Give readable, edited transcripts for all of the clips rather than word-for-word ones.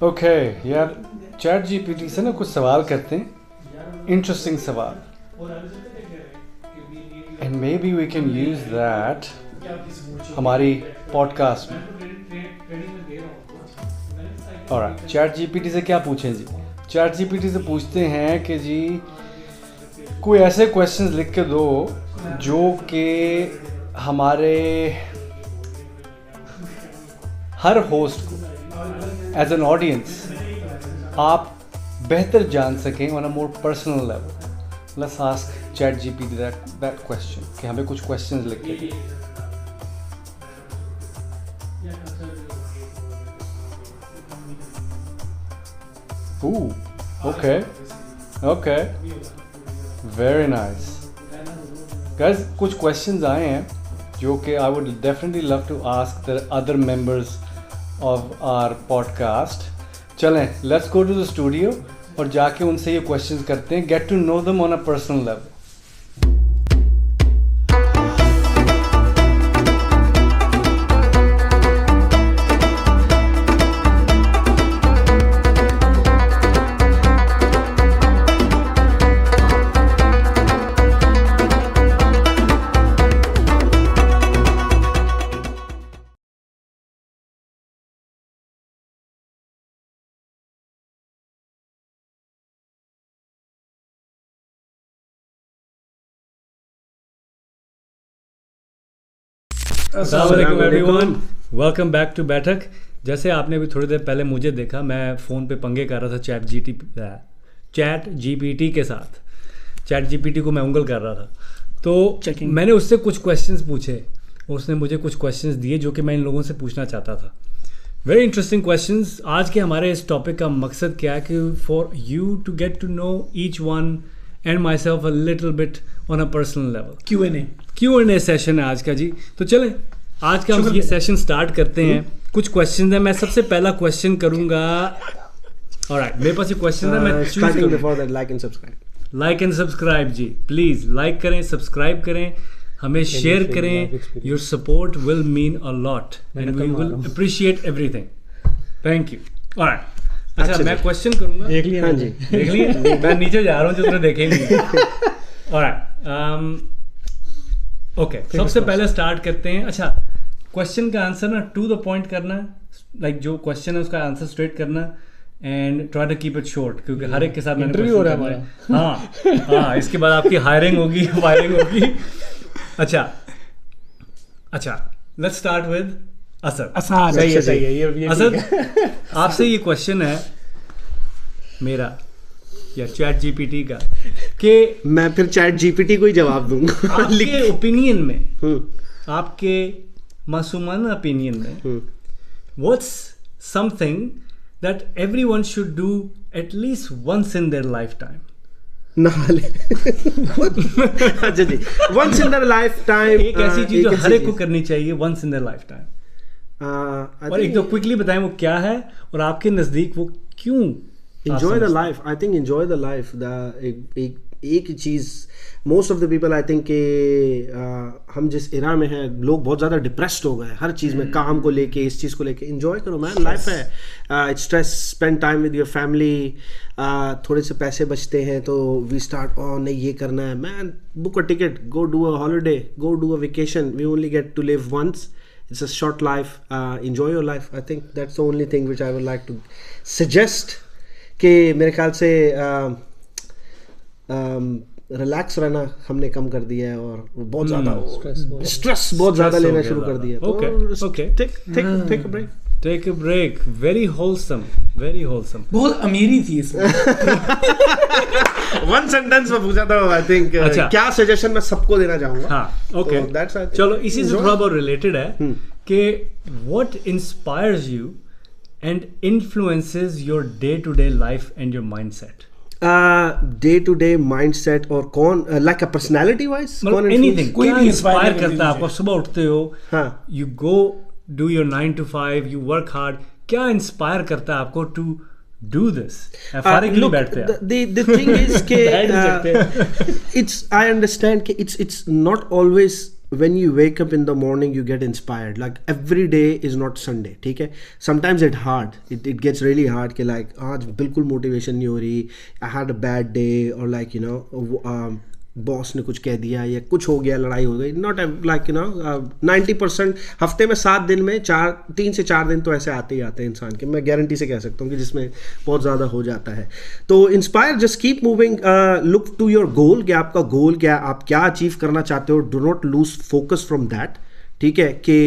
Okay यार, chat GPT से ना कुछ सवाल करते हैं, इंटरेस्टिंग सवाल, and may be we can use that हमारी पॉडकास्ट में। ऑलराइट, चैट जीपीटी से क्या पूछें जी? चैट जीपीटी से पूछते हैं कि जी कोई ऐसे क्वेश्चंस लिख के दो जो कि हमारे हर होस्ट को एज एन ऑडियंस आप बेहतर जान सकें on a more personal level. Let's ask ChatGPT that question कि हमें कुछ क्वेश्चंस लिख के दो। Okay okay, very nice guys. कुछ क्वेश्चंस आए हैं जो कि I would definitely love to ask the other members of our podcast. चलें, let's go to the studio और जाके उनसे ये क्वेश्चंस करते हैं, get to know them on a personal level. अस्सलाम एवरीवन, वेलकम बैक टू बैठक। जैसे आपने भी थोड़ी देर पहले मुझे देखा, मैं फ़ोन पे पंगे कर रहा था चैट जीपीटी के साथ। चैट जीपीटी को मैं उंगल कर रहा था, तो मैंने उससे कुछ क्वेश्चंस पूछे, उसने मुझे कुछ क्वेश्चंस दिए जो कि मैं इन लोगों से पूछना चाहता था। Very interesting questions. आज के हमारे इस टॉपिक का मकसद क्या है कि for you to get to know each one and myself a little bit on a personal level. Q&A session है आज का जी। तो चलें, आज का हम ये सेशन स्टार्ट करते हैं। कुछ क्वेश्चन है, मैं सबसे पहला क्वेश्चन करूंगा। ऑलराइट, मेरे पास ये क्वेश्चन है, मैं starting before that like and subscribe जी, प्लीज लाइक करें, सब्सक्राइब करें, हमें शेयर करें। Your support will mean a lot and we will appreciate everything. Thank you. Alright, अच्छा मैं क्वेश्चन करूंगा। देख लिया? हाँ जी, देख लिया। मैं नीचे जा रहा हूँ जो तुमने देखे नहीं। ऑलराइट, ओके, सबसे पहले स्टार्ट करते हैं। अच्छा, क्वेश्चन का आंसर ना टू द पॉइंट करना है, लाइक जो क्वेश्चन है उसका आंसर स्ट्रेट करना and try to keep it short, क्योंकि हर एक के साथ इंटरव्यू हो रहा है हमारा। हाँ, इसके बाद आपकी हायरिंग होगी, फायरिंग होगी। अच्छा, लेट्स स्टार्ट विद असद। सही है ये असद, आपसे ये क्वेश्चन है मेरा या चैट जीपीटी का, कि मैं फिर चैट जीपीटी को ही जवाब दूंगा। आपके ओपिनियन में, आपके मासूमाना ओपिनियन में, what's something that everyone should do at least once in their lifetime? नहा ले। अच्छा जी, once in their lifetime एक ऐसी चीज जो हर एक को करनी चाहिए once in their lifetime, और एक तो क्विकली बताएं वो क्या है और आपके नजदीक वो क्यों? Enjoy the life. I think enjoy the life. एक चीज़ most of the people I think के हम जिस इरा में हैं, लोग बहुत ज़्यादा डिप्रेस्ड हो गए हर चीज़ में, काम को लेके, इस चीज़ को लेके। एंजॉय करो मैन, लाइफ है। It's stress, spend time with your family. थोड़े से पैसे बचते हैं तो वी स्टार्ट नहीं ये करना है man, book a ticket, go do a holiday, go do a vacation. We only get to live once, it's a short life. Enjoy your life. I think that's the only thing which I would like to suggest. कि मेरे ख्याल से relax रहना हमने कम कर दिया है और बहुत ज़्यादा स्ट्रेस बहुत ज़्यादा लेना शुरू कर दिया। Okay, take a break. Very wholesome, very wholesome. बहुत अमीरी थी इसमें। वन सेंटेंस में पूछा था आई थिंक। अच्छा, क्या सजेशन मैं सबको देना चाहूँगा? हाँ, ओके, चलो इसी से थोड़ा बहुत रिलेटेड है कि what inspires you and influences your day-to-day life and your mindset? Day-to-day mindset और कौन, like a personality wise? Anything. कोई भी इंस्पायर करता है आपको? सुबह उठते हो, you go do your 9 to 5, you work hard. क्या इंस्पायर करता है आपको to do this? फारिग नहीं बैठते आप। The thing is कि I understand कि it's not always when you wake up in the morning you get inspired, like every day is not Sunday, ठीक है. Sometimes it gets really hard कि like आज बिल्कुल motivation नहीं हो रही, I had a bad day, or like you know boss ने कुछ कह दिया या कुछ हो गया, लड़ाई हो गई. नॉट लाइक यू नो 90% हफ्ते में 7 दिन में 3 से 4 दिन तो ऐसे आते ही आते हैं इंसान के, मैं गारंटी से कह सकता हूँ कि जिसमें बहुत ज़्यादा हो जाता है. तो inspire, just keep moving, look to your goal, कि आपका गोल क्या, आप क्या अचीव करना चाहते हो. Do not lose focus from that. ठीक है कि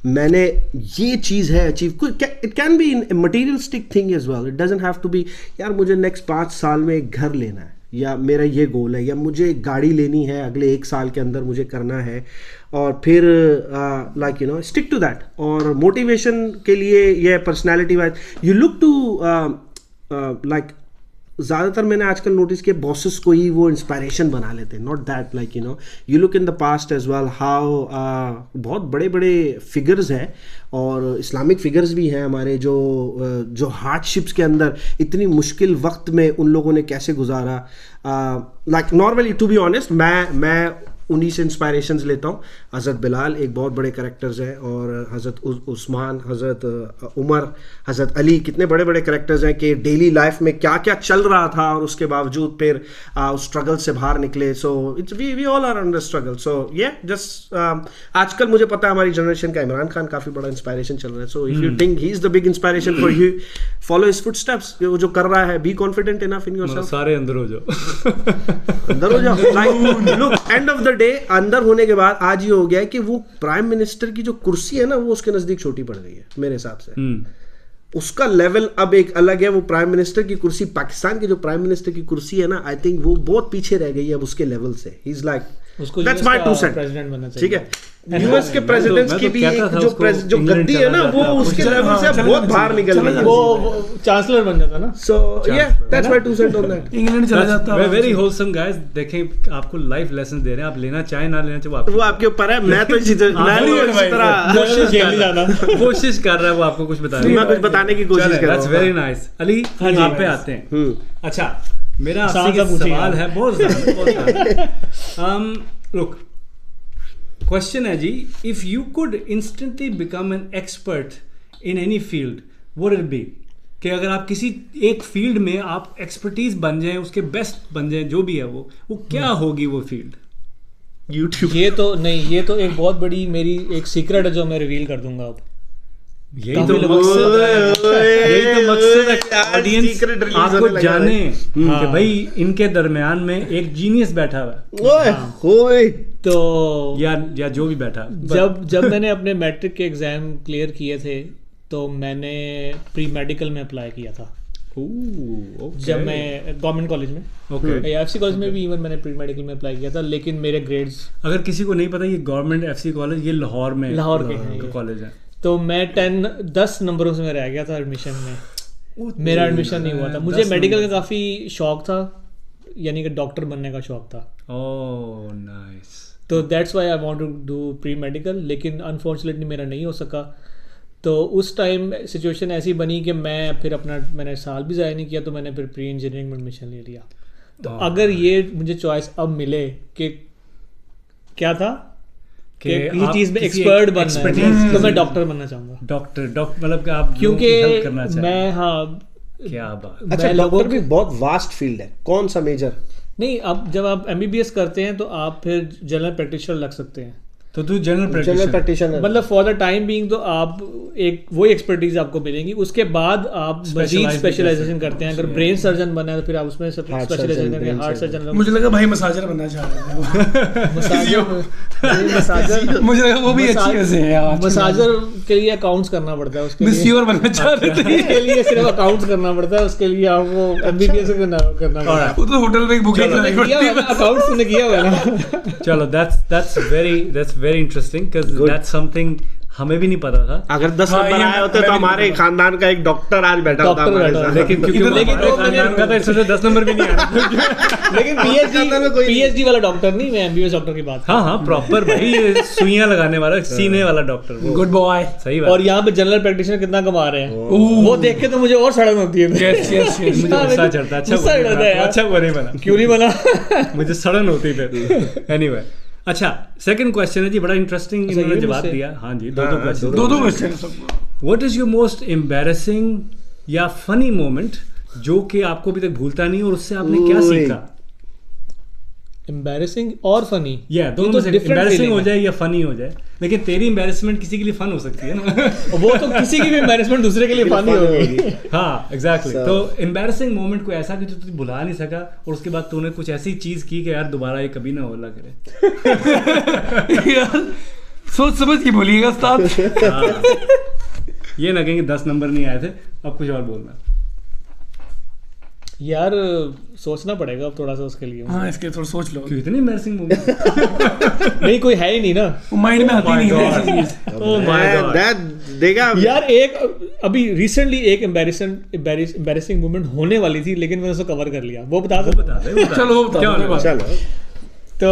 मैंने ये चीज़ है achieve, it can be in materialistic thing as well. It doesn't have to be यार मुझे नेक्स्ट 5 साल में एक घर लेना है, या मेरा ये गोल है, या मुझे एक गाड़ी लेनी है अगले 1 साल के अंदर मुझे करना है, और फिर like you know stick to that. और मोटिवेशन के लिए ये personality wise you look to like, ज़्यादातर मैंने आजकल नोटिस किया बॉसेस को ही वो इंस्पायरेशन बना लेते हैं. Not that, like you know you look in the past as well how बहुत बड़े बड़े फिगर्स हैं, और इस्लामिक फिगर्स भी हैं हमारे, जो हार्डशिप्स के अंदर इतनी मुश्किल वक्त में उन लोगों ने कैसे गुजारा. Like normally to be honest मैं उन्हीं से इंस्पायरेशंस लेता हूँ. हज़रत बिलाल एक बहुत बड़े करेक्टर्स हैं, और हज़रत उस्मान, हज़रत उमर, हज़रत अली, कितने बड़े बड़े करेक्टर्स हैं कि डेली लाइफ में क्या क्या चल रहा था और उसके बावजूद फिर उस स्ट्रगल से बाहर निकले. So it's we all are under struggle. So ये जस्ट आजकल मुझे पता है हमारी जनरेशन का इमरान खान काफ़ी बड़ा इंस्पायरेशन चल रहा है. So if you think he is the big inspiration for you, follow his footsteps. वो जो कर रहा है, be confident enough in yourself. सारे अंदर हो जाओ, अंदर हो जाओ. Like look, end of the day अंदर होने के बाद आज ये हो गया है कि वो प्राइम मिनिस्टर की जो कुर्सी है ना, वो उसके नजदीक छोटी पड़ गई है मेरे हिसाब से. उसका लेवल अब एक अलग है. वो प्राइम मिनिस्टर की कुर्सी, पाकिस्तान की जो प्राइम मिनिस्टर की कुर्सी है ना, आई थिंक वो बहुत पीछे रह गई है अब उसके लेवल से. He is like that's my 2 cent. ठीक है, यूएस के प्रेसिडेंट्स की भी एक जो गद्दी है ना, वो उसके लेवल से बहुत बाहर निकल गई है. वो चांसलर बन जाता ना. सो या that's my 2 Saint on that. England चला जाता है. Very wholesome guys. देखें, आपको लाइफ लेसन दे रहे हैं, आप लेना चाहे ना लेना चाहे वो आपके ऊपर है. मैं तो इसी तरह कोशिश कर रहा है वो आपको कुछ बताने, मैं कुछ बताने की कोशिश कर रहा हूं. Very nice. अली, आप पे आते हैं. अच्छा, मेरा आपसे सवाल है बहुत ज़्यादा. लुक, क्वेश्चन है जी, if you could instantly become an expert in any field, what it be? कि अगर आप किसी एक फील्ड में आप एक्सपर्टीज बन जाएं, उसके बेस्ट बन जाएं, जो भी है वो क्या होगी वो फील्ड? YouTube. ये तो नहीं, ये तो एक बहुत बड़ी मेरी एक सीक्रेट है जो मैं रिवील कर दूंगा अब. यही तो मकसद है, ऑडियंस आपको जाने कि भाई इनके दरमियान में एक जीनियस बैठा हुआ है, तो या जो भी बैठा. जब मैंने अपने मैट्रिक के एग्जाम क्लियर किए थे, तो मैंने प्री मेडिकल में अप्लाई किया था. जब मैं गवर्नमेंट कॉलेज में, एफसी कॉलेज में भी इवन मैंने प्री मेडिकल में अप्लाई किया था, लेकिन मेरे ग्रेड्स, अगर किसी को नहीं पता, ये गवर्नमेंट एफसी कॉलेज, ये लाहौर के कॉलेज है. तो मैं 10 नंबरों से मैं रह गया था एडमिशन में. मेरा एडमिशन नहीं हुआ था. मुझे मेडिकल का काफ़ी शौक था, यानी कि डॉक्टर बनने का शौक था. Oh nice. तो that's why I want to do pre medical, लेकिन अनफॉर्चुनेटली मेरा नहीं हो सका. तो उस टाइम सिचुएशन ऐसी बनी कि मैंने साल भी ज़ाया नहीं किया, तो मैंने फिर प्री इंजीनियरिंग में एडमिशन ले लिया. तो अगर ये मुझे चॉइस अब मिले कि क्या था कि ये चीज में एक्सपर्ट बनना है, तो मैं डॉक्टर बनना चाहूंगा. डॉक्टर मतलब कि आप क्योंकि हेल्प करना चाहते हैं. मैं, हाँ, क्या बात. अच्छा, डॉक्टर भी बहुत वास्ट फील्ड है. कौन सा मेजर? नहीं, अब जब आप MBBS करते हैं तो आप फिर जनरल प्रैक्टिशनर लग सकते हैं. तो तू जनरल प्रैक्टिशनर, मतलब फॉर द टाइम बीइंग तो आप एक वही एक्सपर्टीज आपको मिलेंगी. उसके बाद आप मजीद स्पेशलाइजेशन करते हैं. अगर ब्रेन सर्जन बनना है तो फिर आप उसमें स्पेशलाइजेशन करेंगे. हार्ट सर्जन, मुझे लगा भाई मसाजर बनना चाह रहे हैं. मसाजर मुझे लगा वो भी अच्छी वैसे है यार. मसाजर के लिए अकाउंट्स करना पड़ता है. उसके लिए बनना चाह रहे थे. उसके लिए सिर्फ अकाउंट्स करना पड़ता है. उसके लिए आपको MBBS करना पड़ता है. वो तो होटल में बुकिंग करनी पड़ती है. अकाउंट्स तूने किया हुआ है ना. चलो, that's very interesting, because that's something हमें भी नहीं पता था. अगर 10 नंबर आए होते तो हमारे खानदान का एक डॉक्टर आज बैठा होता हमारे साथ. लेकिन क्योंकि खानदान का था, इससे 10 नंबर भी नहीं आया. लेकिन PhD वाला डॉक्टर नहीं, मैं MBBS डॉक्टर की बात. हाँ, प्रॉपर भाई सुइयां लगाने वाला, सीने वाला डॉक्टर. Good boy. सही बात. और यहाँ पे जनरल प्रैक्टिशनर कितना कमा रहे हैं, वो देख के तो मुझे और सड़न होती है. मुझे गुस्सा चढ़ता है. अच्छा वो नहीं बना. क्यों नहीं बना? मुझे सड़न होती है. एनीवे, अच्छा, सेकंड क्वेश्चन है जी, बड़ा इंटरेस्टिंग अच्छा, इन्होंने ये जवाब मुझसे? दिया। हाँ जी, दो क्वेश्चन। दो क्वेश्चन सबको। What is your most embarrassing या फनी मोमेंट जो कि आपको अभी तक भूलता नहीं, और उससे आपने क्या ओए। सीखा? एम्बैरेसिंग और फनी, या दोनों में से एम्बैरेसिंग हो जाए या फनी हो जाए, लेकिन तेरी एम्बैरेसमेंट किसी के लिए फन हो सकती है ना। वो तो किसी की भी एम्बैरेसमेंट दूसरे के लिए फनी होगी। हाँ एग्जैक्टली। So- तो एम्बैरेसिंग मोमेंट कोई ऐसा कि जो तू भुला नहीं सका, और उसके बाद तूने कुछ ऐसी चीज की कि यार दोबारा ये कभी ना होला करे। यार सोच समझ के बोलिएगा उस्ताद। हाँ। ये ना कहेंगे 10 नंबर नहीं आए थे, अब कुछ और बोलना। यार सोचना पड़ेगा अब थोड़ा सा उसके लिए। हाँ इसके थोड़ा सोच लो, क्यों इतनी एम्बैरेसिंग मोमेंट? नहीं कोई है ही नहीं ना। वो माइंड में आती नहीं है ऐसी चीज। Oh my God. देखा यार एक अभी रिसेंटली एक एम्बैरेसिंग मोमेंट होने वाली थी, लेकिन मैंने उसको कवर कर लिया। वो बता दो। बता दे। चलो वो बता क्या दो, होने कोई बात चलो तो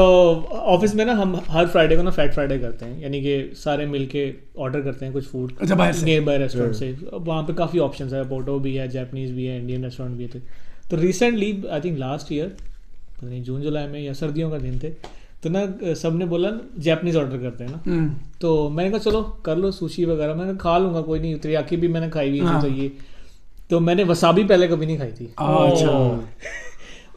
ऑफिस में ना हम हर फ्राइडे को ना फैट फ्राइडे करते हैं, यानी कि सारे मिलके ऑर्डर करते हैं कुछ फूड अच्छा, बाहर से? नियर बाय रेस्टोरेंट से। वहाँ पे काफ़ी ऑप्शंस है, पोटो भी है, जापानीज भी है, इंडियन रेस्टोरेंट भी है। तो recently I think last year, पता नहीं जून जुलाई में या सर्दियों का दिन थे, तो ना सब ने बोला जापानीज ऑर्डर करते हैं ना। तो मैंने कहा चलो कर लो, सुशी वगैरह मैंने खा लूँगा, कोई नहीं। तेरियाकी भी मैंने खाई हुई थी। हाँ। तो ये तो मैंने वसाबी पहले कभी नहीं खाई थी। अच्छा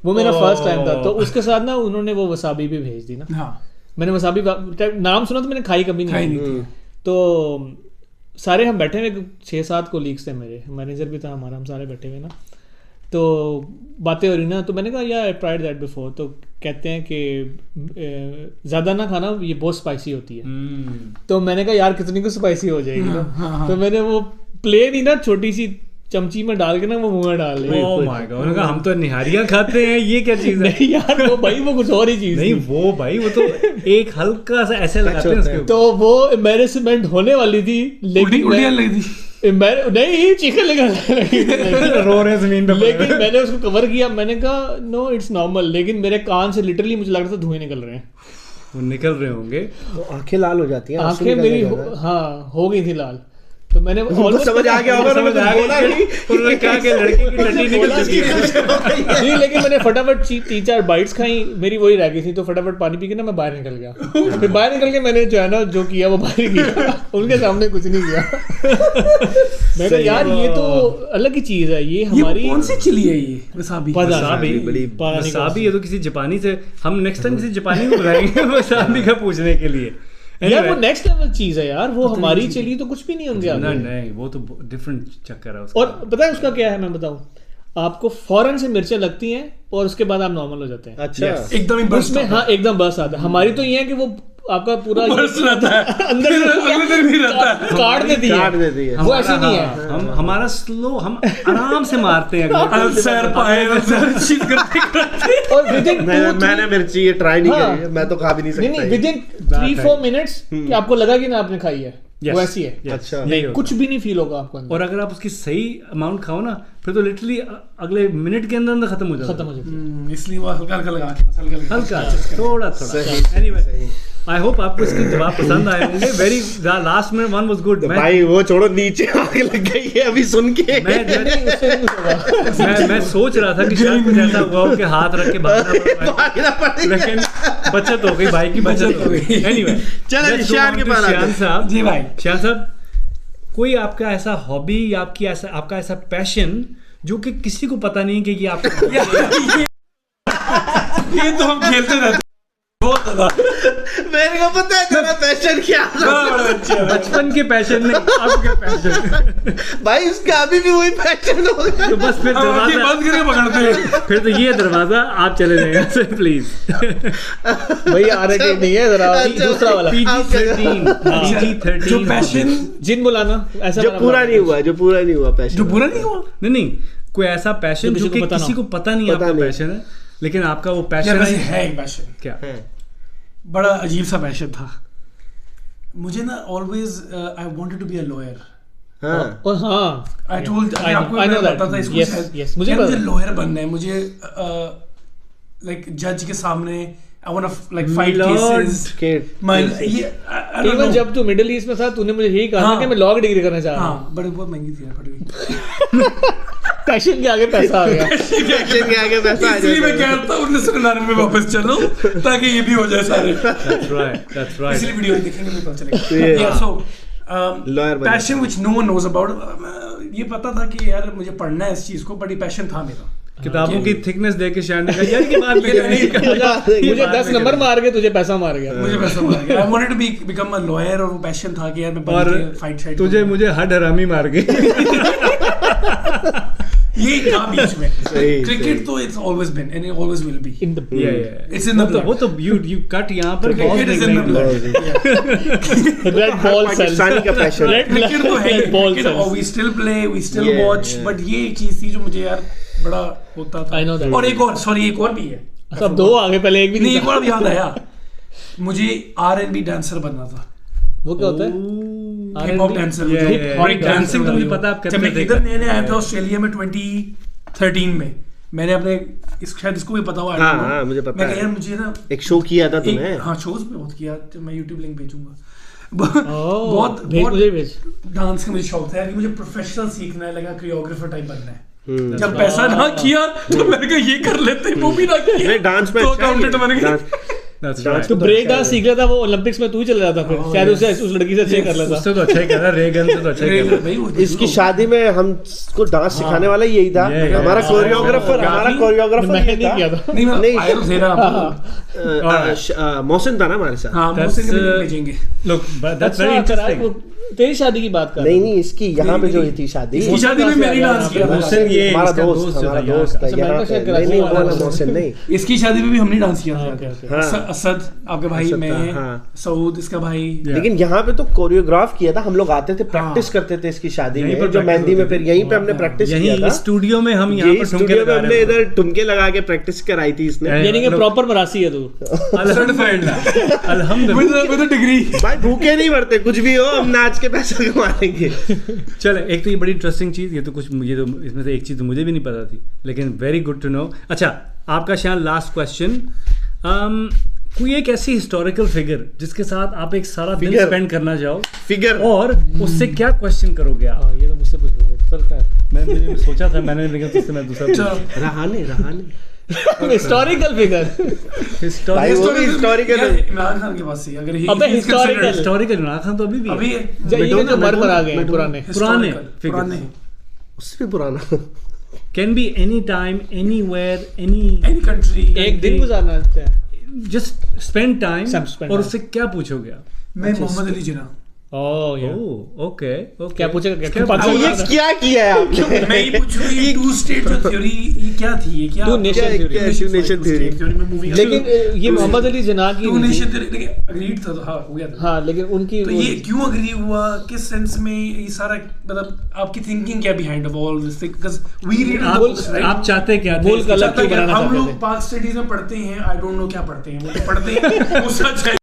वो मेरा फर्स्ट टाइम था। तो उसके साथ ना उन्होंने वो वसाबी भी भेज दी ना। हाँ मैंने वसाबी नाम सुना तो मैंने खाई कभी खाई नहीं। नहीं। तो सारे हम बैठे हुए 6-7 कोलीग्स थे, मेरे मैनेजर भी था हमारा, हम सारे बैठे हुए ना। तो बातें हो रही ना, तो मैंने कहा यार आई ट्राइड दैट बिफोर। तो कहते हैं कि ज़्यादा ना खाना, ये बहुत स्पाइसी होती है। तो मैंने कहा यार कितनी कुछ स्पाइसी हो जाएगी ना। तो मैंने वो प्लेन ही ना छोटी सी चमची में डाल के ना वो मुंह में डाल ली। Oh my God. उन्होंने कहा हम तो निहारियां खाते हैं, ये क्या चीज है? नहीं यार वो भाई वो कुछ और ही चीज नहीं थी। वो भाई वो तो एक हल्का सा ऐसे लगाते हैं उसके ऊपर। तो वो एम्बैरेसमेंट होने वाली थी, लेकिन उल्टियाँ लगी थी। नहीं चिकन लगा रो रहे हैं जमीन पे। लेकिन मैंने उसको कवर किया। मैंने कहा नो इट्स नॉर्मल, लेकिन मेरे कान से लिटरली मुझे लग रहा था धुएं निकल रहे हैं। वो निकल रहे होंगे। तो आंखें लाल हो जाती हैं, आंसू आंखें निकलने मेरी लगे ना। हाँ हो गई थी लाल। तो मैंने almost समझ आ गया होगा ना, समझ आ कुछ बोला गया नहीं। कि उन्होंने कहा कि लड़के की टट्टी निकल चुकी है। नहीं, लेकिन मैंने फटाफट 3-4 बाइट्स खाई, मेरी वही रह गई थी। तो फटाफट पानी पी के ना मैं बाहर निकल गया। फिर बाहर निकल के मैंने जो है ना जो किया वो बाहर किया, उनके सामने कुछ नहीं किया। मैं कहा यार ये तो अलग ही चीज है, ये ये हमारी कौन सी चिली है ये वसाबी? पता नहीं। वसाबी बड़ी पता नहीं कौन वसाबी ये तो किसी जापानी से, हम नेक्स्ट टाइम किसी जापानी को बुलाएंगे वसाबी का पूछने के लिए। यार वो नेक्स्ट लेवल चीज है यार, वो हमारी चली तो कुछ भी नहीं होंगे नहीं आगे। नहीं वो तो डिफरेंट चक्कर है उसका। और पता है उसका क्या है, मैं बताऊं आपको, फौरन से मिर्चें लगती हैं और उसके बाद आप नॉर्मल हो जाते हैं। अच्छा एकदम ही बर्स्ट उसमें हाँ एकदम बस आता है। हमारी तो ये है कि वो आपका पूरा बर्स्ट रहता है अंदर से अगले दिन भी रहता है। काट देती काट है। देती है। वो ऐसी नहीं है। हम हमारा स्लो, हम आराम से मारते हैं अगले सर पाए सर चीज करते और विदिन मैंने मिर्ची ये ट्राई नहीं हाँ। करी है, मैं तो खा भी नहीं नहीं सकता नहीं ये। विदिन 3-4 मिनट्स कि आपको लगा कि ना आपने खाई है, वो ऐसी है। अच्छा। नहीं होता। कुछ भी नहीं फील होगा आपको अंदर। और अगर आप उसकी सही अमाउंट खाओ ना, फिर तो लिटरली अगले मिनट के अंदर अंदर खत्म हो जाता है। खत्म हो जाती है। इसलिए वो हल्का हल्का लगा के बस हल्का लगा हल्का थोड़ा थोड़ा। एनीवे आई होप आपको इसके जवाब पसंद आए होंगे। वेरी लास्ट में वन वाज गुड। भाई वो छोड़ो, नीचे आग लग गई है अभी सुन के। मैं सोच रहा था कि शायद कुछ ऐसा हुआ हो कि हाथ रख के भागना भागना पड़ेगा। लेकिन बचत हो गई, भाई की बचत हो गई। एनीवे चलो निशान के पास आते श्यान हैं। साहब, जी भाई। श्यान साहब, कोई आपका ऐसा हॉबी या आपका ऐसा पैशन जो कि किसी को पता नहीं कि ये आपका ये तो हम खेलते रहते बहुत ज्यादा। मेरे को पता है तेरा पैशन क्या था। बचपन के पैशन नहीं, अब के पैशन। भाई उसका अभी भी वही पैशन होगा। तो बस फिर हम आंखें दरवाजा, बंद करके पकड़ते हैं। फिर तो ये दरवाजा आप चले जाएंगे यहाँ से प्लीज। भाई R-rated नहीं है जरा, अच्छा, दूसरा वाला PG-13 जो पैशन जिन बुलाना ऐसा जो वाला पूरा बुलाना। नहीं हुआ, जो पूरा नहीं हुआ पैशन। जो बुरा नहीं हुआ नहीं, कोई ऐसा पैशन जो जो किसी कि को पता ना किसी हो। को पता नहीं पता आपका नहीं। पैशन है, लेकिन आपका वो यार पैशन वैसे है है एक पैशन, क्या? बड़ा अजीब सा पैशन था मुझे ना। Always I wanted to be a lawyer. हाँ। और हाँ आई टोल्ड I know- आपको I know मैं that. बताता था इसको Yes, शायद। yes, मुझे यार पता मुझे है। लॉयर बनना है, मुझे लाइक जज के सामने I want to like fight Lord. Cases Kid. My ये I don't इवन know. जब तू मिडिल ईस्ट में था तूने मुझे यही कहा था हाँ। कि मैं लॉ की डिग्री करना चाह रहा हूँ। हाँ बड़ी बहुत महंगी थी यार, फट गई। पैशन के आगे पैसा आ गया। पैशन के आगे पैसा आ इसलिए मैं जाता है। कहता हूँ 1999 में वापस चलो ताकि ये भी हो जाए सारे। That's right. इसलिए वीडियो देखेंगे नहीं पता Yeah. चलेगा। Yeah, so Lawyer बना। Passion which no one knows about, ये पता था कि यार मुझे पढ़ना है इस चीज को, बट ये पैशन था मेरा। किताबों की थिकनेस देख के शायद ने कहा यार ये बात नहीं मुझे 10 नंबर मार के तुझे पैसा मार गया। मुझे पैसा मार गया। I wanted to become a lawyer, और वो पैशन था कि यार मैं और फाइट तुझे मुझे हड हरामी मार गई। ये था बीच में। सही, क्रिकेट तो it's always been and it always will be. In the It's in the blood. वो तो you cut यहाँ पर Cricket is in the blood. red ball cells. Pakistani का पैशन। क्रिकेट तो है Red ball cricket, cells. we still play, we still Yeah, watch, yeah. but ये एक चीज थी जो मुझे यार बड़ा होता था। I know that. और एक और, सॉरी, एक और भी है। सब दो आगे पहले एक भी नहीं, नहीं एक और भी याद आया, मुझे R&B डांसर बनना था। वो क्या होता है? Hip hop dancer, Yeah, yeah, yeah. Break dancing. तो मुझे पता आप करते जब मैं थे। इधर नए आया था ऑस्ट्रेलिया में 2013 में, मैंने अपने शायद इसको भी पता हुआ, हाँ, हाँ, मुझे पता मैं है। कहा यार मुझे ना एक शो किया था तूने। हाँ, शोज में बहुत किया, तो मैं यूट्यूब लिंक भेजूंगा। बहुत बहुत मुझे भेज। डांस का मुझे शौक था यार कि मुझे प्रोफेशनल सीखना है, लगा कोरियोग्राफर टाइप बनना है। हम्म। जब पैसा ना किया तो मैंने कहा ये कर लेते, वो भी ना किया नहीं, डांस में तो अच्छा अकाउंटेंट बन गया। That's dance right. तो ब्रेक डांस सीख रहा था, वो ओलंपिक्स में तू ही चला जाता फिर शायद उसे उस लड़की से अच्छे कर लेता। उससे तो अच्छा ही कर रहा है, रेगन से तो अच्छा ही कर रहा है। भाई, वो इसकी शादी में हमको डांस सिखाने वाला यही था। Yeah, yeah. हमारा कोरियोग्राफर मैंने ये नहीं था। किया था। नहीं, नहीं। आया तो तेरा आपको। मोहसिन था ना हमारे साथ। हाँ, That's, मोहसिन के लिंक भेजेंगे। Look, but that's अच्छा, very कराए, interesting. वो तेरी शादी की बात कर नहीं नहीं, इसकी यहाँ पे जो हुई थी शादी। इसकी शादी में मैंने डांस किया था। मोहसिन ये हमारा इसका दोस्त दोस्त हमारा था यहाँ दोस्त का। था अच्छा, यहाँ मैंने पे। शायद नहीं नहीं, कराची वो वाला वाला मोहसिन नहीं। इसकी शादी में भी हमने डांस किया हाँ, था। okay, okay. हाँ। असद आपका भाई, असद मैं, था, हाँ। सऊद इसका भाई। Yeah. लेकिन यहाँ पे तो कोरियोग्राफ किया था, हम लोग आते थे, प्रैक्टिस करते थे इसकी शादी यहीं में, पर जो practice मेहंदी में होती फिर यहीं पे हमने प्रैक्टिस किया यहीं था। स्टूडियो में हम यहाँ यही पर ठुमके स्टूडियो में लगा हमने रहे इधर ठुमके लगा के प्रैक्टिस कराई थी इसने। Yeah. यानी कि लोग- प्रॉपर मरासी है तू। अल्हम्दुलिल्लाह अल्हम्दुलिल्लाह। With a degree। भाई भूखे नहीं मरते, कुछ भी हो हम नाच के पैसा कमा लेंगे। चले, एक तो ये बड़ी इंटरेस्टिंग चीज़, ये तो इसमें से एक चीज़ तो मुझे भी नहीं पता थी, लेकिन वेरी गुड टू नो। अच्छा, आपका शायद लास्ट क्वेश्चन, कोई एक ऐसी हिस्टोरिकल फिगर जिसके साथ आप एक सारा दिन Figure. स्पेंड करना चाहो फिगर और उससे क्या क्वेश्चन करोगे आप? हाँ, ये तो मुझसे पूछ रहे थे। चलता है। मुझे सोचा था मैंने, लेकिन तुझसे मैं दूसरा चलो। Rahane historical figure. भाई वो भी हिस्टोरिकल यार, है। इमरान खान के पास ही, अगर he- अबे, he's historical। considered- historical Imran Khan तो अभी भी अभी है। है। ये जो मर आ गए पुराने। पुराने Historical, पुराने। उससे भी पुराना। Can be any time, anywhere, any, Any country। एक दिन गुजारना है। जस्ट स्पेंड टाइम Spend और time. उससे क्या पूछोगे आप? मैं मोहम्मद अली जिन्ना। ओह ये ओके क्या पूछेगा? क्या ये पाकिस्तान? क्या किया है आपने? मैं ये पूछूं, ये टू स्टेट जो थ्योरी, ये क्या थी? ये क्या? Two nation क्या- theory। क्या- two nation theory। theory में movie- लेकिन ये मोहम्मद अली जिन्ना की टू नहीं थी। नेशन theory, लेकिन agreed था, हाँ, हो गया था। हाँ, लेकिन उनकी तो ये क्यों अग्री हुआ, किस सेंस में, ये सारा मतलब आपकी थिंकिंग क्या behind of all this thing? Because we read in the books, right? आप चाहते क्या थे? मुल्क अलग क्यों बनाना हम चाहते लोग थे? पाक स्टडीज में पढ़ते हैं, आई डोंट नो क्या पढ़ते हैं, वो तो पढ़ते हैं वो सच है।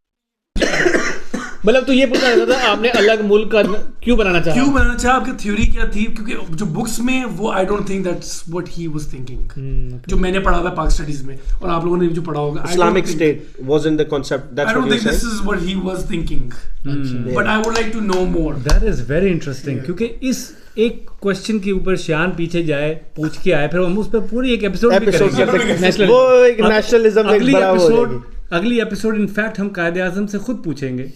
मतलब तो ये पूछना चाहता था आपने अलग मुल्क का क्यों बनाना चाहा? क्यों बनाना चाहा, आपकी थ्योरी क्या थी? क्योंकि जो बुक्स में वो I don't think that's what he was thinking, जो मैंने पढ़ा हुआ है पाक स्टडीज में और आप लोगों ने भी जो पढ़ा होगा। Islamic State was in the concept. I That's don't what you think this said. is what he was thinking, but I would like to know more. That is very interesting, क्योंकि इस एक क्वेश्चन के ऊपर श्यान पीछे जाए, पूछ के आए, फिर हम उस पर पूरी एक एपिसोड भी Episode करेंगे। करते- National- वो एक नेशनलिज्म एक बड़ा वो हो जाएगी। अगली एपिसोड इनफैक्ट हम कायदे आजम से खुद पूछेंगे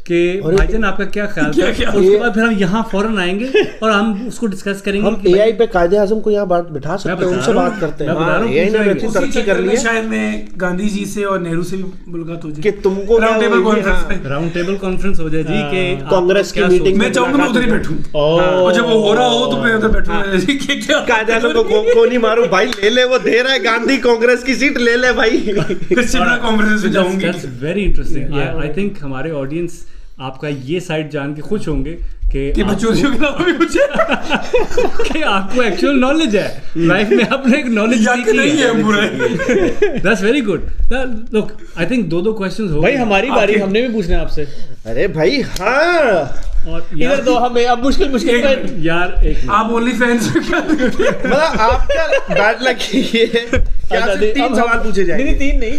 कि अरे- भाईजान आपका क्या ख्याल था, क्या- और उसके बाद फिर हम यहाँ फौरन आएंगे और हम उसको डिस्कस करेंगे हम कि AI पे कायदे आजम को यहाँ बात बिठा मैं सकते हैं, बता उनसे रहा हूँ, बात करते हैं। मैं बता रहा हूँ, AI ने पूछ अच्छी लेंगे। तरक्की उसी कर चक्कर ली में है शायद मैं गांधी जी से और नेहरू से भी मुलाकात हो कि जाए, तुमको राउंड टेबल कॉन्फ्रेंस में। राउंड टेबल कॉन्फ्रेंस हो जाए जी कि आप कांग्रेस की क्या मीटिंग सोचते मैं चाहूंगा मैं उधर ही बैठूं, और जब वो हो रहा हो तो मैं उधर बैठूंगा जी कि क्या कायदे आजम को को नहीं मारू भाई, ले ले, वो दे रहा है गांधी कांग्रेस की सीट, ले ले भाई। फिर शिमला कॉन्फ्रेंस में जाऊंगी। That's very interesting. I think हमारे ऑडियंस आपका ये साइड जान के खुश होंगे कि बच्चों के अलावा भी कुछ है कि आपको एक्चुअल नॉलेज है लाइफ में, आपने एक नॉलेज यक नहीं है पूरा। That's very good. Look, I think दो क्वेश्चंस हो भाई गए। हमारी बारी, हमने भी पूछना है आपसे। अरे भाई हाँ, और इधर तो हमें अब मुश्किल में यार एक आप ओनली फैंस मतलब आपका बैड लक ये है क्या अच्छा, सिर्फ 3 सवाल पूछे जाएंगे? नहीं 3 नहीं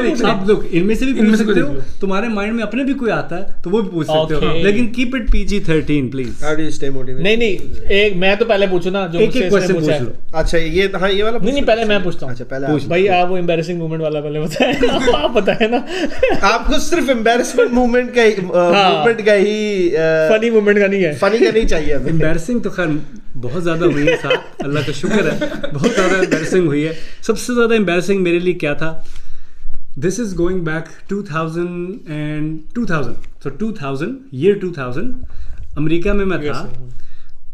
नहीं, आप लोग इनमें से भी पूछ इनमें से सकते कोई हो, देख लो। तुम्हारे माइंड में अपने भी कोई आता है तो वो भी पूछ सकते हो, Okay. लेकिन keep it PG-13 please. How do you stay motivated? नहीं एक मैं तो पहले पूछू ना, जो एक मुझसे एक इसने क्वेश्चन पूछा पूछ है। लो। अच्छा ये हाँ ये वाला नहीं पहले मैं पूछता हूँ। अच्छा पहले पूछ। आप। भाई आप वो एम्बैरेसिंग मोमेंट वाला पहले बताए आप बताए ना। आपको सिर्फ एम्बैरेसमेंट मूवमेंट का ही फनी मोमेंट का नहीं है। फनी का नहीं चाहिए हमें। एम्बैरसिंग तो खैर बहुत ज़्यादा हुई है साथ, अल्लाह का शुक्र है, बहुत ज़्यादा एम्बैरसिंग हुई है। सबसे ज़्यादा एम्बैरसिंग मेरे लिए क्या था, this is going back 2000 so 2000 America में मैं था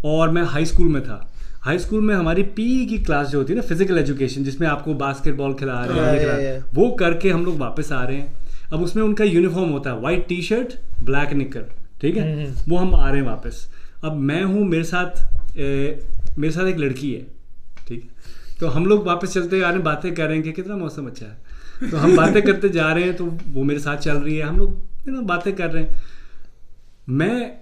और मैं हाई स्कूल में था। हाई स्कूल में हमारी PE की क्लास जो होती है ना, फिजिकल एजुकेशन, जिसमें आपको बास्केटबॉल खिला रहे हैं, ये खिला रहे हैं, वो करके हम लोग वापस आ रहे हैं। अब उसमें उनका यूनिफॉर्म होता है, वाइट T-शर्ट ब्लैक निकर, ठीक है, वो हम आ रहे हैं वापस। अब मैं हूँ, मेरे साथ एक लड़की है, ठीक है, तो हम लोग वापस चलते आ रहे हैं, बातें कर रहे हैं कि कितना मौसम अच्छा है, तो हम बातें करते जा रहे हैं, तो वो मेरे साथ चल रही है, हम लोग बातें कर रहे हैं। मैं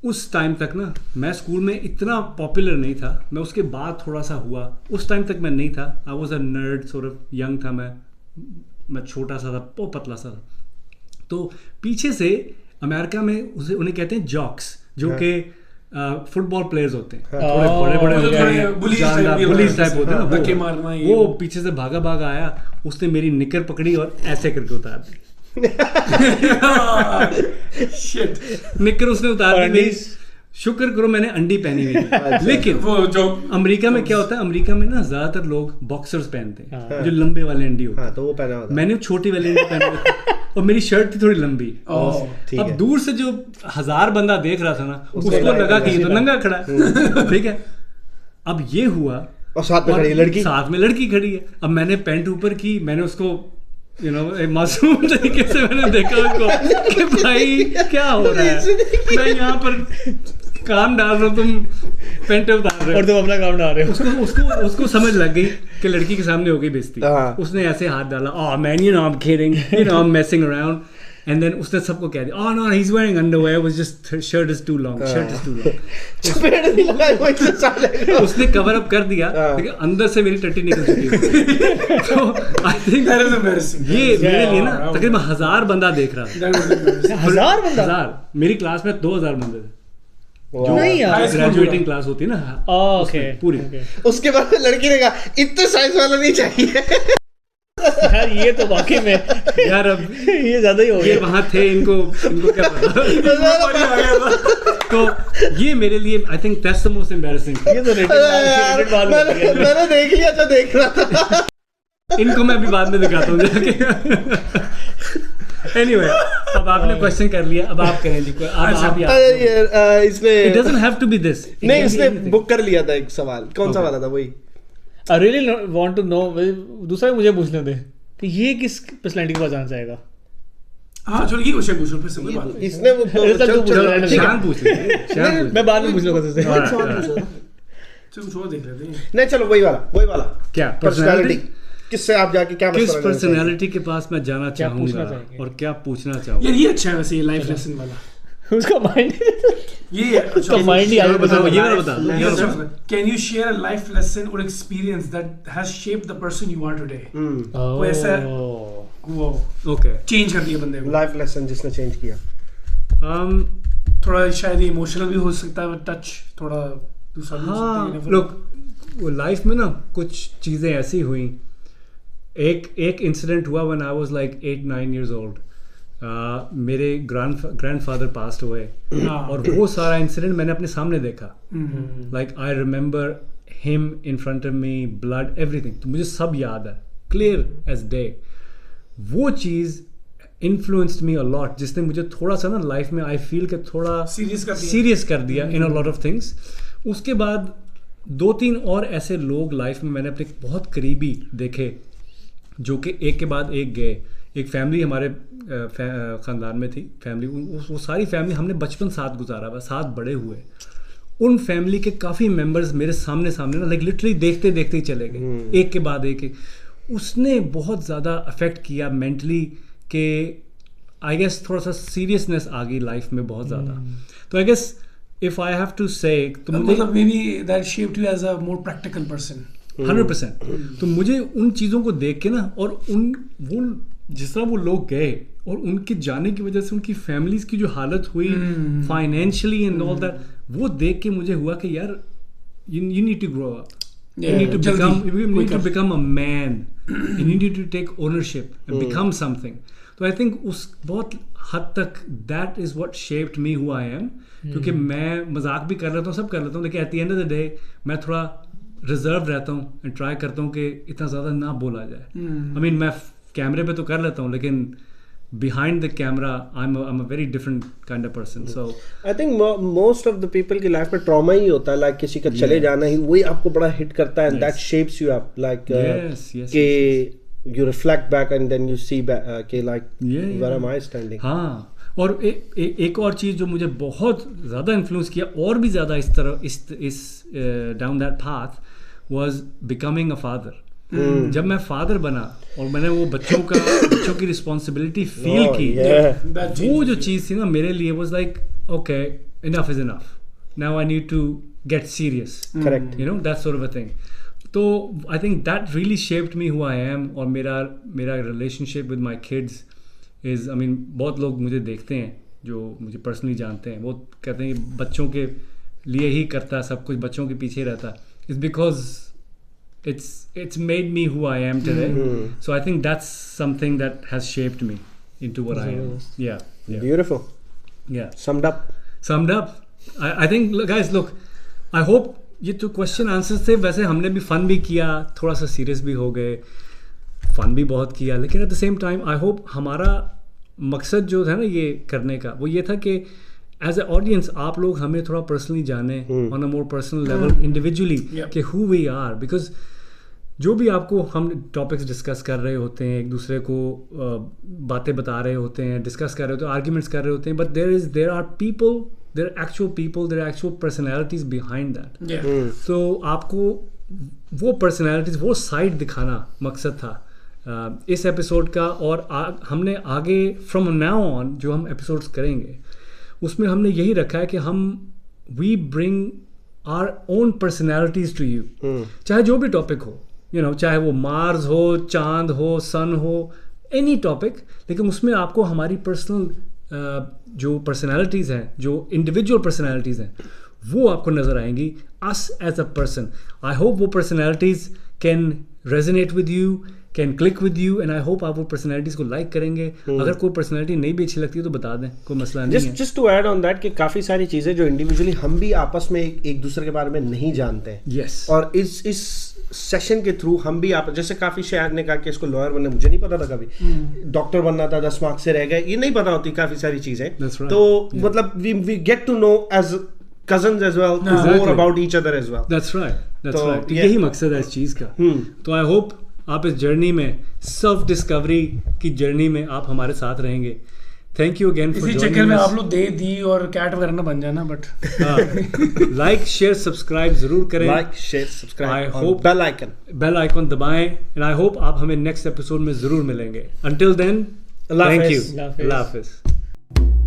उस टाइम तक ना, मैं स्कूल में इतना पॉपुलर नहीं था, मैं उसके बाद थोड़ा सा हुआ, उस टाइम तक मैं नहीं था। I was a nerd, sort of young था मैं छोटा सा था, बहुत पतला सा था। तो पीछे से अमेरिका में उन्हें कहते हैं जॉक्स, जो कि फुटबॉल प्लेयर्स होते हैं, थोड़े बड़े बड़े होते हैं, पुलिस टाइप होते हैं धक्के ना, मारना वो पीछे से भागा आया, उसने मेरी निकर पकड़ी और ऐसे करके उतार दी। शिट। निकर उसने उतार दी मेरी, शुक्र करो मैंने अंडी पहनी हुई थी। लेकिन वो जो अमेरिका में क्या होता है, अमेरिका में ना ज्यादातर लोग बॉक्सर्स पहनते हैं, जो लंबे वाले अंडी होते हैं। हाँ तो वो पहना होता है। मैंने छोटी वाली अंडी पहनी हुई थी और मेरी शर्ट थी थोड़ी लंबी। ठीक अब है। दूर से जो 1000 बंदा देख रहा था ना, उसको लगा कि ये तो नंगा खड़ा है, ठीक है। अब ये हुआ और साथ में खड़ी है लड़की। साथ में लड़की खड़ी है। अब मैंने पैंट ऊपर की, मैंने उसको एक मासूम तरीके से मैंने देखा उसको कि भाई क्या हो रहा है, मैं यहाँ पर काम डाल रहा हूँ, तुम पेंटे उतार रहे हो और तुम अपना काम डाल रहे हो। उसको समझ लग गई कि लड़की के सामने हो गई बेइज्जती। हाँ। उसने ऐसे हाथ डाला, oh man you know I'm kidding, you know I'm messing around, and then उसने सबको कह दिया, oh no he's wearing underwear, it was just shirt is too long, shirt is too long। चपेट नहीं लगाई वो इससे साले। उसने कवर अप कर दिया, लेकिन अंदर से मेरी टट्टी निकल चुकी थी। तो I think that is embarrassing। ये मेरे लिए ना तकरीबन 1000 बंदा देख रहा था। That was embarrassing। 1000 बंदा? 1000 मेरी क्लास में 2000 बंदे थे, जो नहीं यार। ग्रेजुएटिंग क्लास होती है ना, ओके पूरी। उसके बाद लड़की ने कहा इतने साइज वाला नहीं चाहिए। यार ये तो वाकई में यार अब ये ज्यादा ही हो ये गया। वहां थे, इनको क्या पता। तो ये मेरे लिए I think that's the most embarrassing. ये तो रेटेड बात हो गई है। मैंने देख लिया जो देख रहा था। इनको मैं अभी बाद में दिखाता हूँ जाके। एनीवे, अब आपने क्वेश्चन कर लिया, अब आप करें जी। आप इसने it doesn't have to be this. नहीं इसने बुक कर लिया था एक सवाल, कौन सा वाला था वही? I really want to know, दूसरा मुझे पूछने दे कि ये किस पर्सनालिटी के पास जाना चाहेगा। हाँ चलो ये क्वेश्चन पूछो फिर से, कोई बात नहीं। इसने वो चल तू पूछ ले। शान पूछ लीजिए, शान पूछ मैं बाद में पूछ लूंगा तुझसे। चलो कुछ और देख लेते हैं। नहीं चलो वही वाला क्या पर्सनालिटी, पर्सनालिटी, किससे आप जाके क्या किस मशवरा लेना चाहेंगे? पर्सनालिटी के पास मैं जाना क्या पूछना चाहूंगा चाहेंगे? और क्या पूछना चाहूंगा। यार ये अच्छा है वैसे, ये लाइफ लेसन वाला उसका माइंड ये उसका माइंड ही आगे बताओ, बताओ। ये वाला बता। Can you share a life lesson और experience that has shaped the person you are today? वो ऐसा वो ओके, चेंज कर दिया बंदे को। लाइफ लेसन जिसने चेंज किया। थोड़ा शायद इमोशनल भी हो सकता है, टच थोड़ा दूसरा भी हो सकता है। हाँ लोग, वो लाइफ में ना कुछ चीज़ें ऐसी हुई। एक इंसिडेंट हुआ when I was like 8-9 years old। मेरे ग्रैंडफादर पास्ट हुए और वो सारा इंसिडेंट मैंने अपने सामने देखा। Like I remember him in front of me, blood, everything. तो मुझे सब याद है, क्लियर एज डे। वो चीज़ इन्फ्लुएंस्ड मी अ लॉट, जिसने मुझे थोड़ा सा ना लाइफ में आई फील के थोड़ा सीरियस कर दिया इन अ लॉट ऑफ थिंग्स। उसके बाद 2-3 और ऐसे लोग लाइफ में मैंने अपने बहुत करीबी देखे, जो कि एक के बाद एक गए। एक फैमिली हमारे ख़ानदान में थी, फैमिली, वो सारी फैमिली हमने बचपन साथ गुजारा हुआ, साथ बड़े हुए। उन फैमिली के काफ़ी मेंबर्स मेरे सामने ना लाइक लिटरली देखते देखते ही चले गए, एक के बाद एक। उसने बहुत ज़्यादा अफेक्ट किया मेंटली, कि आई गेस थोड़ा सा सीरियसनेस आ गई लाइफ में बहुत ज़्यादा. तो I guess if I have to say तो मुझे मतलब may be that shaped you as a more practical person. 100%. तो मुझे उन चीज़ों को देख के ना, और वो जिस तरह वो लोग गए और उनके जाने की वजह से उनकी फैमिलीज की जो हालत हुई फाइनेंशियली एंड ऑल दैट, वो देख के मुझे हुआ कि यार you need to grow up. You need to become a man. You need to take ownership and become something. तो I think उस बहुत हद तक that is what shaped me who I am. क्योंकि मैं मजाक भी कर लेता हूँ, सब कर लेता हूँ, लेकिन at the end of the day मैं थोड़ा रिजर्व रहता हूँ एंड ट्राई करता हूँ कि इतना ज़्यादा ना बोला जाए. I mean मैं कैमरे पे तो कर लेता हूँ, लेकिन behind the camera I'm a very different kind of person. So I think most of the people की लाइफ में ट्रॉमा ही होता है, like किसी का चले जाना ही वही आपको बड़ा हिट करता है, and that shapes you up, like कि you reflect back and then you see back कि like where am I standing. हाँ, और एक और चीज़ जो मुझे बहुत ज़्यादा इन्फ्लुएंस किया और भी ज़्यादा इस तरह इस down that path was becoming a father. जब मैं फादर बना और मैंने वो बच्चों की रिस्पॉन्सिबिलिटी फील की, वो जो चीज़ थी ना मेरे लिए was like okay enough is enough, now I need to get serious, correct, you know that sort of a thing. तो I think that really shaped me who I am. और मेरा relationship with my kids is, I mean बहुत लोग मुझे देखते हैं जो मुझे पर्सनली जानते हैं, वो कहते हैं बच्चों के लिए ही करता, सब कुछ बच्चों के पीछे रहता. It's because it's made me who I am today. So I think that's something that has shaped me into what I am. Yeah. Beautiful. Yeah. Summed up. I think guys, look, I hope ये तो question answers थे. वैसे हमने भी fun भी किया, थोड़ा सा सीरियस भी हो गए, फन भी बहुत किया, लेकिन at the same time I hope हमारा मकसद जो था ना ये करने का, वो ये था कि एज ए ऑडियंस आप लोग हमें थोड़ा पर्सनली जाने on a more personal level individually कि हु वी आर. बिकॉज जो भी आपको हम टॉपिक्स डिस्कस कर रहे होते हैं, एक दूसरे को बातें बता रहे होते हैं, डिस्कस कर रहे होते हैं, आर्ग्यूमेंट्स कर रहे होते हैं, but there are actual personalities behind that. तो आपको वो पर्सनैलिटीज, वो साइड दिखाना मकसद था इस एपिसोड का. और हमने आगे फ्रॉम नाउ ऑन जो हम एपिसोड्स करेंगे उसमें हमने यही रखा है कि we bring our own personalities to you, चाहे जो भी टॉपिक हो, यू नो, चाहे वो मार्स हो, चांद हो, सन हो, एनी टॉपिक, लेकिन उसमें आपको हमारी पर्सनल जो पर्सनैलिटीज़ हैं, जो इंडिविजुअल पर्सनैलिटीज़ हैं, वो आपको नज़र आएंगी us as a person. I hope वो personalities can resonate with you, can click with you, and I hope आप वो पर्सनैलिटीज़ को लाइक करेंगे. अगर कोई पर्सनैलिटी नहीं भी अच्छी लगती है तो बता दें, कोई मसला नहीं है. Just to add on that कि काफ़ी सारी चीज़ें जो इंडिविजुअली हम भी आपस में एक दूसरे के बारे में नहीं जानते हैं. यस. और इस सेशन के थ्रू हम भी आप, जैसे काफ़ी शायर ने कहा कि इसको लॉयर बनना, मुझे नहीं पता था कभी, डॉक्टर बनना था, 10 मार्क्स से रह गए, ये नहीं पता होती काफ़ी सारी चीज़ें. तो मतलब we get to know as cousins as well, more about each other as well. That's right. तो यही मकसद है इस चीज़ का. तो आई होप आप इस जर्नी में, सेल्फ डिस्कवरी की जर्नी में आप हमारे साथ रहेंगे. थैंक यू अगेन फॉर इसी चक्कर में आप लोग दी और कैट वगैरह ना बन जाना. बट लाइक शेयर सब्सक्राइब जरूर करें. Like share subscribe, I hope bell icon दबाएं, एंड आई होप आप हमें नेक्स्ट एपिसोड में जरूर मिलेंगे. Until then, thank you. अल्लाह हाफिज़.